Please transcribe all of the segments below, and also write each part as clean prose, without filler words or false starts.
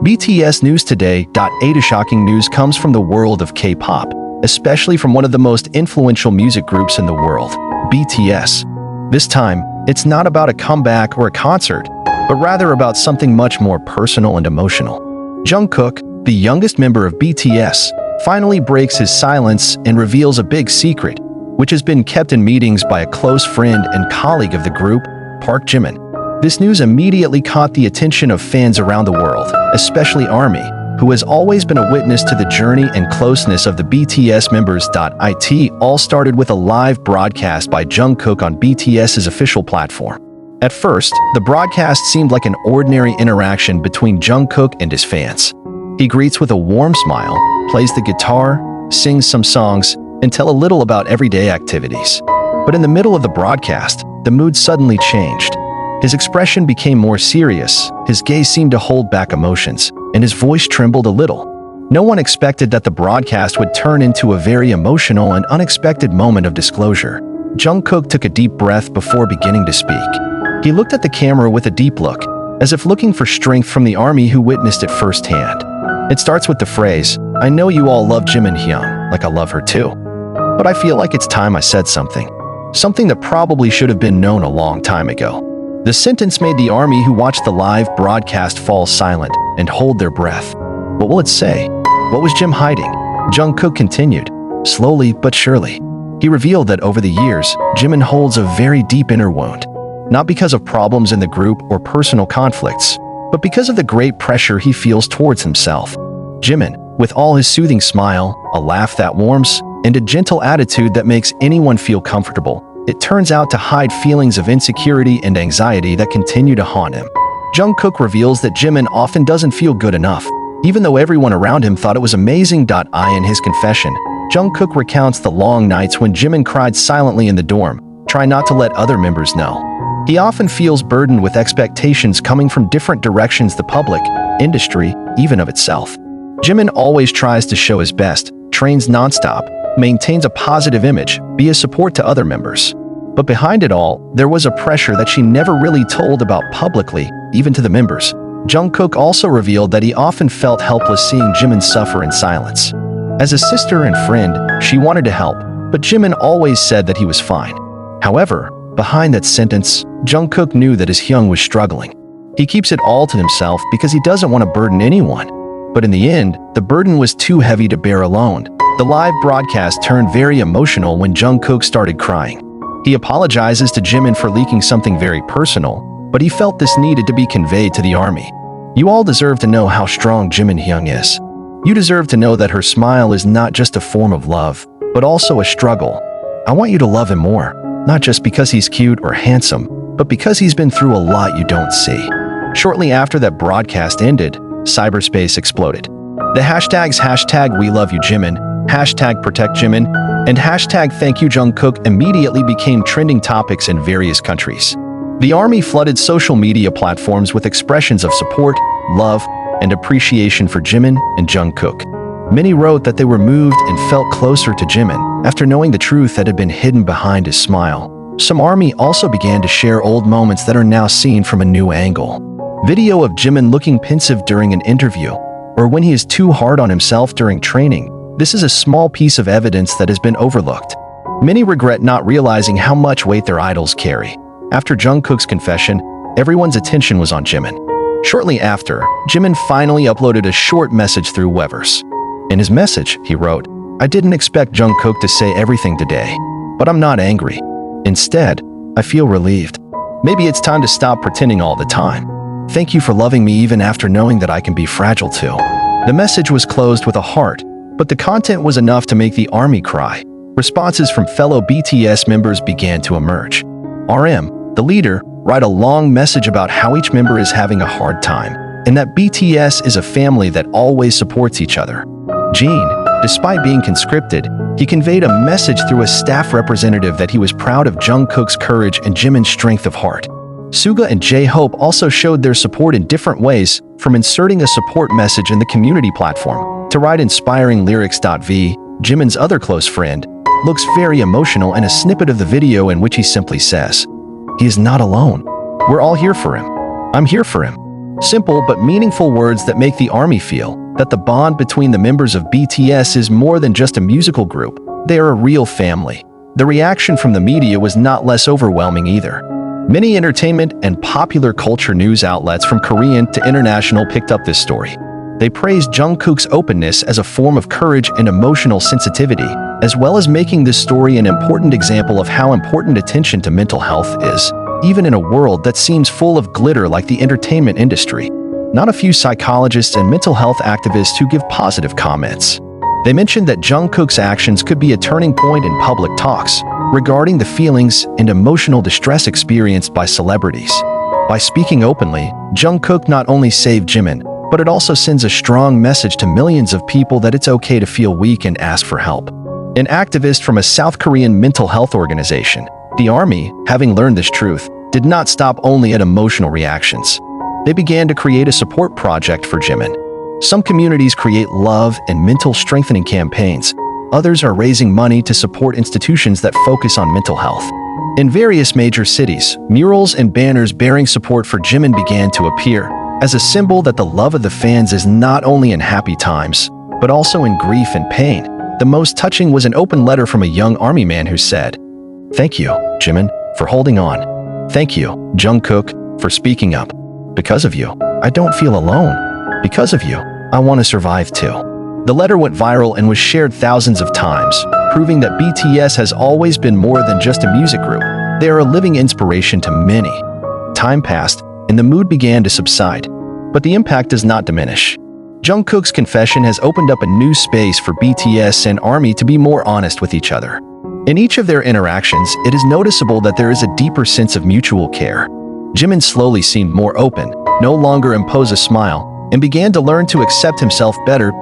BTS News Today. A shocking news comes from the world of K-pop, especially from one of the most influential music groups in the world, BTS. This time, it's not about a comeback or a concert, but rather about something much more personal and emotional. Jungkook, the youngest member of BTS, finally breaks his silence and reveals a big secret, which has been kept in meetings by a close friend and colleague of the group, Park Jimin. This news immediately caught the attention of fans around the world, especially ARMY, who has always been a witness to the journey and closeness of the BTS members. It all started with a live broadcast by Jungkook on BTS's official platform. At first, the broadcast seemed like an ordinary interaction between Jungkook and his fans. He greets with a warm smile, plays the guitar, sings some songs, and tells a little about everyday activities. But in the middle of the broadcast, the mood suddenly changed. His expression became more serious, his gaze seemed to hold back emotions, and his voice trembled a little. No one expected that the broadcast would turn into a very emotional and unexpected moment of disclosure. Jungkook took a deep breath before beginning to speak. He looked at the camera with a deep look, as if looking for strength from the ARMY who witnessed it firsthand. It starts with the phrase, "I know you all love Jimin Hyun, like I love her too. But I feel like it's time I said something. Something that probably should have been known a long time ago." The sentence made the ARMY who watched the live broadcast fall silent and hold their breath. What will it say? What was Jim hiding? Jungkook continued, slowly but surely. He revealed that over the years, Jimin holds a very deep inner wound. Not because of problems in the group or personal conflicts, but because of the great pressure he feels towards himself. Jimin, with all his soothing smile, a laugh that warms, and a gentle attitude that makes anyone feel comfortable, it turns out to hide feelings of insecurity and anxiety that continue to haunt him. Jungkook reveals that Jimin often doesn't feel good enough, even though everyone around him thought it was amazing. In his confession, Jungkook recounts the long nights when Jimin cried silently in the dorm, trying not to let other members know. He often feels burdened with expectations coming from different directions: the public, industry, even of itself. Jimin always tries to show his best, trains nonstop, maintains a positive image, be a support to other members. But behind it all, there was a pressure that she never really told about publicly, even to the members. Jungkook also revealed that he often felt helpless seeing Jimin suffer in silence. As a sister and friend, she wanted to help, but Jimin always said that he was fine. However, behind that sentence, Jungkook knew that his Hyung was struggling. He keeps it all to himself because he doesn't want to burden anyone. But in the end, the burden was too heavy to bear alone. The live broadcast turned very emotional when Jungkook started crying. He apologizes to Jimin for leaking something very personal, but he felt this needed to be conveyed to the ARMY. You all deserve to know how strong Jimin Hyun is. You deserve to know that her smile is not just a form of love, but also a struggle. I want you to love him more, not just because he's cute or handsome, but because he's been through a lot you don't see. Shortly after that broadcast ended, cyberspace exploded. The hashtags #WeLoveYouJimin, #ProtectJimin, and #ThankYouJungkook immediately became trending topics in various countries. The ARMY flooded social media platforms with expressions of support, love, and appreciation for Jimin and Jungkook. Many wrote that they were moved and felt closer to Jimin after knowing the truth that had been hidden behind his smile. Some ARMY also began to share old moments that are now seen from a new angle. Video of Jimin looking pensive during an interview, or when he is too hard on himself during training. This is a small piece of evidence that has been overlooked. Many regret not realizing how much weight their idols carry. After Jungkook's confession, everyone's attention was on Jimin. Shortly after, Jimin finally uploaded a short message through Weverse. In his message, he wrote, "I didn't expect Jungkook to say everything today, but I'm not angry. Instead, I feel relieved. Maybe it's time to stop pretending all the time. Thank you for loving me even after knowing that I can be fragile too." The message was closed with a heart, but the content was enough to make the ARMY cry. Responses from fellow BTS members began to emerge. RM, the leader, wrote a long message about how each member is having a hard time, and that BTS is a family that always supports each other. Jin, despite being conscripted, he conveyed a message through a staff representative that he was proud of Jungkook's courage and Jimin's strength of heart. Suga and J-Hope also showed their support in different ways, from inserting a support message in the community platform to write inspiring lyrics. Jimin's other close friend, looks very emotional in a snippet of the video in which he simply says, "He is not alone. We're all here for him. I'm here for him." Simple but meaningful words that make the ARMY feel that the bond between the members of BTS is more than just a musical group. They are a real family. The reaction from the media was not less overwhelming either. Many entertainment and popular culture news outlets from Korean to international picked up this story. They praised Jungkook's openness as a form of courage and emotional sensitivity, as well as making this story an important example of how important attention to mental health is, even in a world that seems full of glitter like the entertainment industry. Not a few psychologists and mental health activists who give positive comments. They mentioned that Jungkook's actions could be a turning point in public talks regarding the feelings and emotional distress experienced by celebrities. By speaking openly, Jungkook not only saved Jimin, but it also sends a strong message to millions of people that it's okay to feel weak and ask for help. An activist from a South Korean mental health organization, the ARMY, having learned this truth, did not stop only at emotional reactions. They began to create a support project for Jimin. Some communities create love and mental strengthening campaigns. Others are raising money to support institutions that focus on mental health. In various major cities, murals and banners bearing support for Jimin began to appear, as a symbol that the love of the fans is not only in happy times, but also in grief and pain. The most touching was an open letter from a young ARMY man who said, "Thank you, Jimin, for holding on. Thank you, Jungkook, for speaking up. Because of you, I don't feel alone. Because of you, I want to survive too." The letter went viral and was shared thousands of times, proving that BTS has always been more than just a music group. They are a living inspiration to many. Time passed, and the mood began to subside. But the impact does not diminish. Jungkook's confession has opened up a new space for BTS and ARMY to be more honest with each other. In each of their interactions, it is noticeable that there is a deeper sense of mutual care. Jimin slowly seemed more open, no longer impose a smile, and began to learn to accept himself better.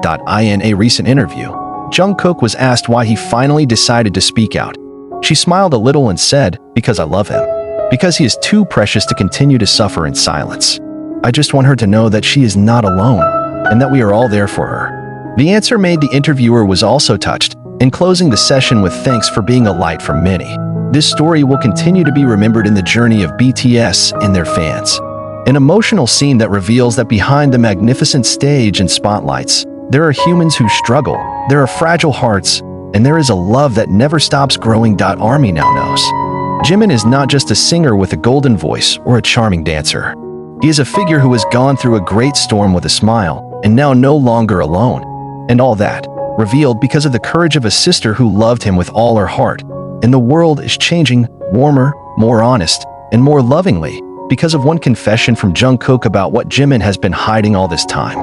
In a recent interview, Jungkook was asked why he finally decided to speak out. She smiled a little and said, "Because I love him. Because he is too precious to continue to suffer in silence. I just want her to know that she is not alone, and that we are all there for her." The answer made the interviewer was also touched, in closing the session with thanks for being a light for many. This story will continue to be remembered in the journey of BTS and their fans. An emotional scene that reveals that behind the magnificent stage and spotlights, there are humans who struggle, there are fragile hearts, and there is a love that never stops growing. ARMY now knows. Jimin is not just a singer with a golden voice or a charming dancer. He is a figure who has gone through a great storm with a smile, and now no longer alone. And all that, revealed because of the courage of a sister who loved him with all her heart. And the world is changing, warmer, more honest, and more lovingly, because of one confession from Jungkook about what Jimin has been hiding all this time.